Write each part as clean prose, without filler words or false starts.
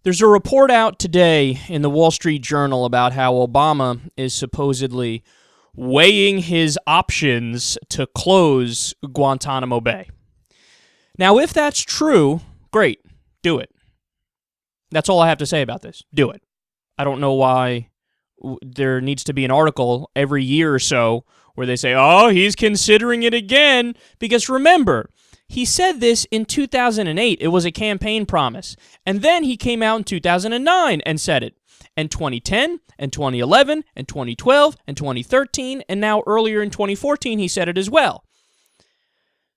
There's a report out today in the Wall Street Journal about how Obama is supposedly weighing his options to close Guantanamo Bay. Now, if that's true, great, do it. That's all I have to say about this. Do it. I don't know why there needs to be an article every year or so where they say, oh, he's considering it again. Because remember, he said this in 2008. It was a campaign promise. And then he came out in 2009 and said it. And 2010, and 2011, and 2012, and 2013, and now earlier in 2014 he said it as well.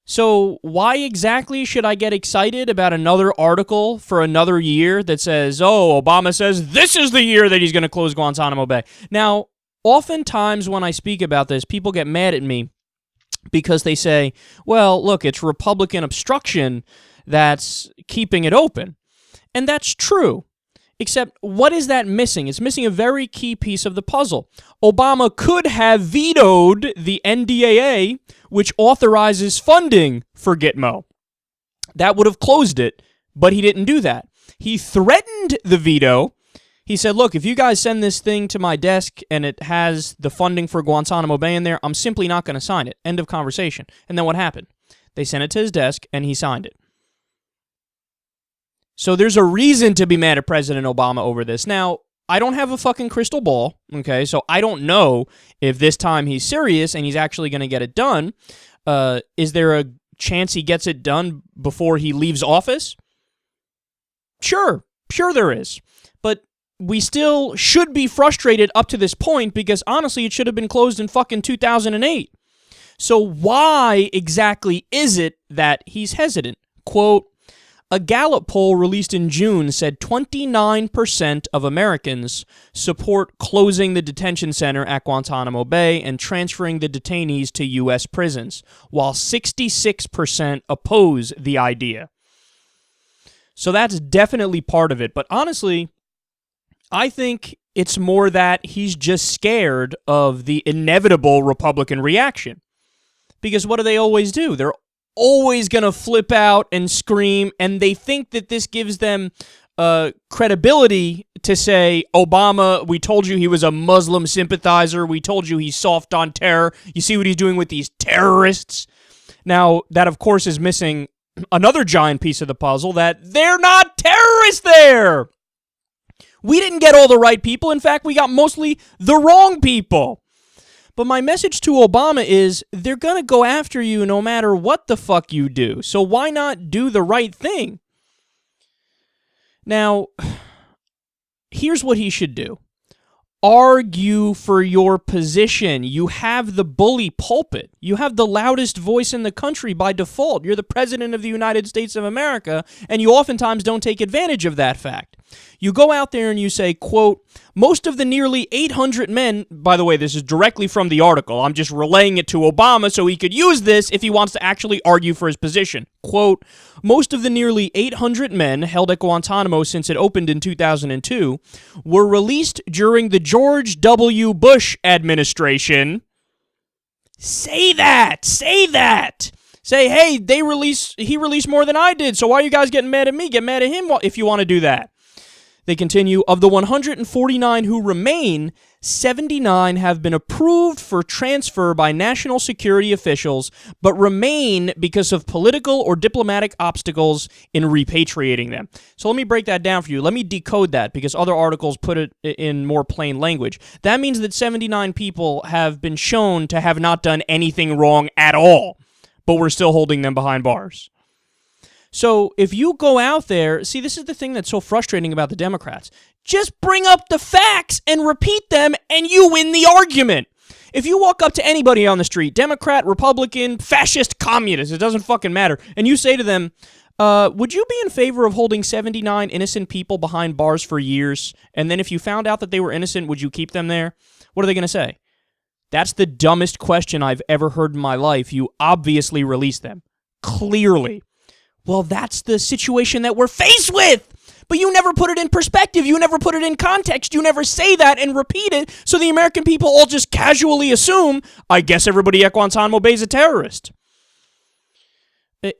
So why exactly should I get excited about another article for another year that says, oh, Obama says this is the year that he's going to close Guantanamo Bay? Now, oftentimes when I speak about this, people get mad at me because they say, well, look, it's Republican obstruction that's keeping it open. And that's true. Except, what is that missing? It's missing a very key piece of the puzzle. Obama could have vetoed the NDAA, which authorizes funding for Gitmo. That would have closed it, but he didn't do that. He threatened the veto. He said, look, if you guys send this thing to my desk and it has the funding for Guantanamo Bay in there, I'm simply not going to sign it. End of conversation. And then what happened? They sent it to his desk, and he signed it. So there's a reason to be mad at President Obama over this. Now, I don't have a fucking crystal ball, okay? So I don't know if this time he's serious and he's actually going to get it done. Is there a chance he gets it done before he leaves office? Sure there is. But we still should be frustrated up to this point because, honestly, it should have been closed in fucking 2008. So why exactly is it that he's hesitant? Quote, a Gallup poll released in June said 29% of Americans support closing the detention center at Guantanamo Bay and transferring the detainees to U.S. prisons, while 66% oppose the idea. So that's definitely part of it. But honestly, I think it's more that he's just scared of the inevitable Republican reaction. Because what do they always do? They're always going to flip out and scream, and they think that this gives them credibility to say, Obama, we told you he was a Muslim sympathizer. We told you he's soft on terror. You see what he's doing with these terrorists? Now, that, of course, is missing another giant piece of the puzzle, that they're not terrorists there. We didn't get all the right people. In fact, we got mostly the wrong people. But my message to Obama is they're going to go after you no matter what the fuck you do. So why not do the right thing? Now, here's what he should do. Argue for your position. You have the bully pulpit. You have the loudest voice in the country by default. You're the president of the United States of America, and you oftentimes don't take advantage of that fact. You go out there and you say, quote, most of the nearly 800 men, by the way, this is directly from the article. I'm just relaying it to Obama so he could use this if he wants to actually argue for his position. Quote, most of the nearly 800 men held at Guantanamo since it opened in 2002 were released during the George W. Bush administration. Say that. Say that. Say, hey, he released more than I did, so why are you guys getting mad at me? Get mad at him if you want to do that. They continue, of the 149 who remain, 79 have been approved for transfer by national security officials, but remain because of political or diplomatic obstacles in repatriating them. So let me break that down for you. Let me decode that, because other articles put it in more plain language. That means that 79 people have been shown to have not done anything wrong at all, but we're still holding them behind bars. So if you go out there, see, this is the thing that's so frustrating about the Democrats. Just bring up the facts and repeat them, and you win the argument. If you walk up to anybody on the street, Democrat, Republican, fascist, communist, it doesn't fucking matter, and you say to them, would you be in favor of holding 79 innocent people behind bars for years, and then if you found out that they were innocent, would you keep them there? What are they going to say? That's the dumbest question I've ever heard in my life. You obviously released them. Clearly. Well, that's the situation that we're faced with. But you never put it in perspective. You never put it in context. You never say that and repeat it, so the American people all just casually assume, I guess everybody at Guantanamo Bay is a terrorist.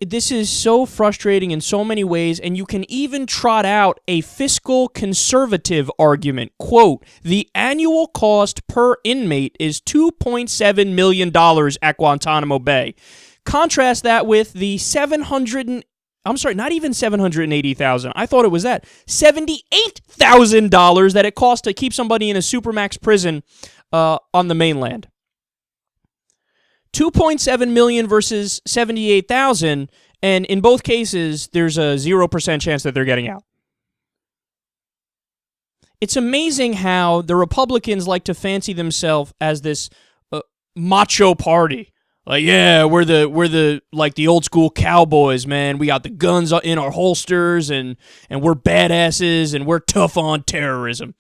This is so frustrating in so many ways, and you can even trot out a fiscal conservative argument. Quote, the annual cost per inmate is $2.7 million at Guantanamo Bay. Contrast that with the not even $780,000. I thought it was that. $78,000 that it costs to keep somebody in a supermax prison on the mainland. 2.7 million versus 78,000, and in both cases, there's a 0% chance that they're getting out. It's amazing how the Republicans like to fancy themselves as this macho party. Like, yeah, we're the like the old school cowboys, man. We got the guns in our holsters, and we're badasses, and we're tough on terrorism.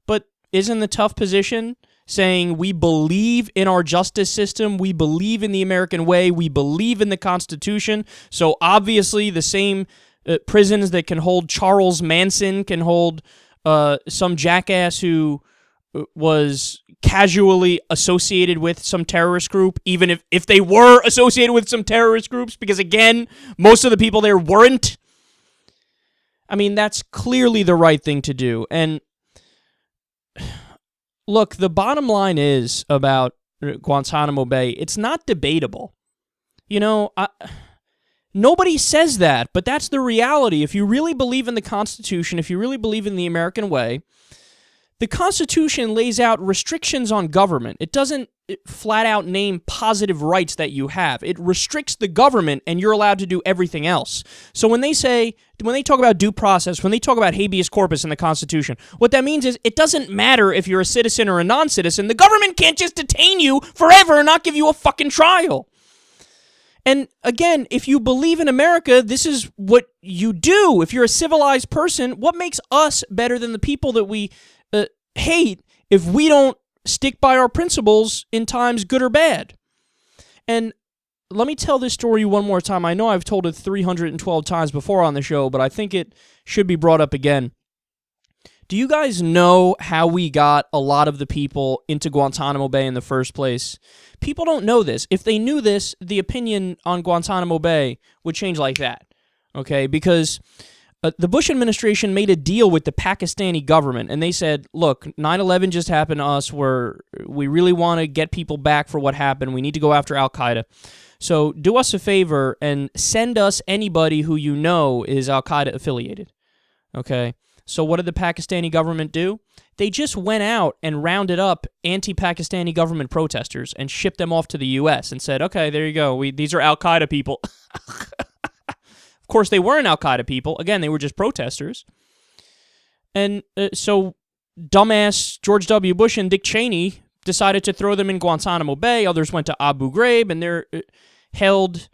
But isn't the tough position saying we believe in our justice system, we believe in the American way, we believe in the Constitution? So obviously the same prisons that can hold Charles Manson can hold some jackass who was casually associated with some terrorist group, even if they were associated with some terrorist groups, because again, most of the people there weren't. I mean, that's clearly the right thing to do. And look, the bottom line is about Guantanamo Bay, it's not debatable. You know, nobody says that, but that's the reality. If you really believe in the Constitution, if you really believe in the American way, the Constitution lays out restrictions on government. It doesn't flat out name positive rights that you have. It restricts the government, and you're allowed to do everything else. So when they talk about due process, when they talk about habeas corpus in the Constitution, what that means is it doesn't matter if you're a citizen or a non-citizen. The government can't just detain you forever and not give you a fucking trial. And again, if you believe in America, this is what you do. If you're a civilized person, what makes us better than the people that we hate if we don't stick by our principles in times good or bad? And let me tell this story one more time. I know I've told it 312 times before on the show, but I think it should be brought up again. Do you guys know how we got a lot of the people into Guantanamo Bay in the first place? People don't know this. If they knew this, the opinion on Guantanamo Bay would change like that, okay? Because the Bush administration made a deal with the Pakistani government, and they said, look, 9/11 just happened to us. We really want to get people back for what happened. We need to go after Al-Qaeda. So do us a favor and send us anybody who you know is Al-Qaeda affiliated. Okay? So what did the Pakistani government do? They just went out and rounded up anti-Pakistani government protesters and shipped them off to the U.S. and said, okay, there you go. These are Al-Qaeda people. Of course, they weren't Al-Qaeda people. Again, they were just protesters. And so dumbass George W. Bush and Dick Cheney decided to throw them in Guantanamo Bay. Others went to Abu Ghraib, and they're held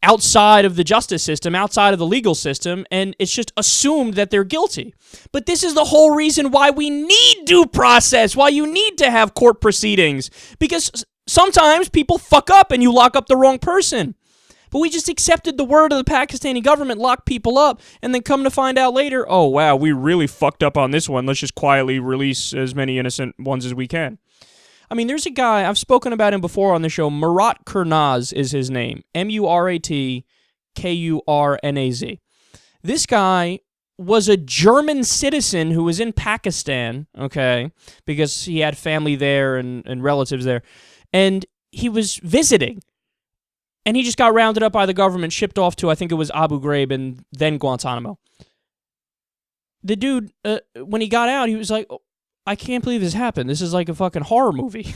outside of the justice system, outside of the legal system, and it's just assumed that they're guilty. But this is the whole reason why we need due process, why you need to have court proceedings, because sometimes people fuck up and you lock up the wrong person. But we just accepted the word of the Pakistani government, locked people up, and then come to find out later, oh, wow, we really fucked up on this one. Let's just quietly release as many innocent ones as we can. I mean, there's a guy, I've spoken about him before on the show, Murat Kurnaz is his name, Muratkurnaz. This guy was a German citizen who was in Pakistan, okay, because he had family there and relatives there, and he was visiting. And he just got rounded up by the government, shipped off to, I think it was Abu Ghraib and then Guantanamo. The dude, when he got out, he was like, oh, I can't believe this happened. This is like a fucking horror movie.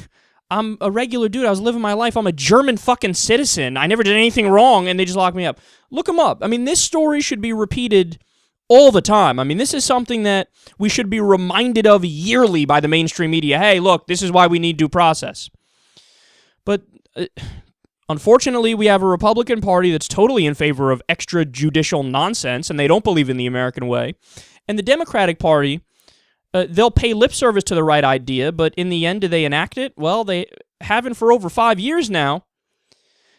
I'm a regular dude. I was living my life. I'm a German fucking citizen. I never did anything wrong, and they just locked me up. Look him up. I mean, this story should be repeated all the time. I mean, this is something that we should be reminded of yearly by the mainstream media. Hey, look, this is why we need due process. But unfortunately, we have a Republican Party that's totally in favor of extrajudicial nonsense, and they don't believe in the American way. And the Democratic Party, they'll pay lip service to the right idea, but in the end, do they enact it? Well, they haven't for over 5 years now.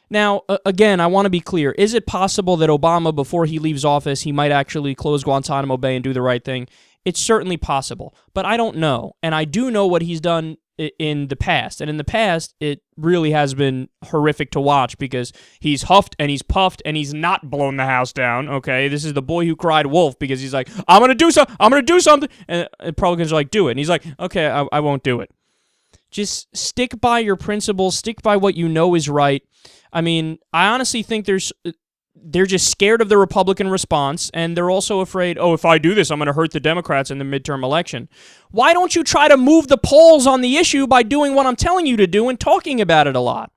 Now, again, I want to be clear. Is it possible that Obama, before he leaves office, he might actually close Guantanamo Bay and do the right thing? It's certainly possible, but I don't know. And I do know what he's done in the past. And in the past, it really has been horrific to watch because he's huffed and he's puffed and he's not blown the house down, okay? This is the boy who cried wolf because he's like, I'm going to do something, I'm going to do something. And Republicans are like, do it. And he's like, okay, I won't do it. Just stick by your principles, stick by what you know is right. I mean, I honestly think they're just scared of the Republican response, and they're also afraid, oh, if I do this, I'm going to hurt the Democrats in the midterm election. Why don't you try to move the polls on the issue by doing what I'm telling you to do and talking about it a lot?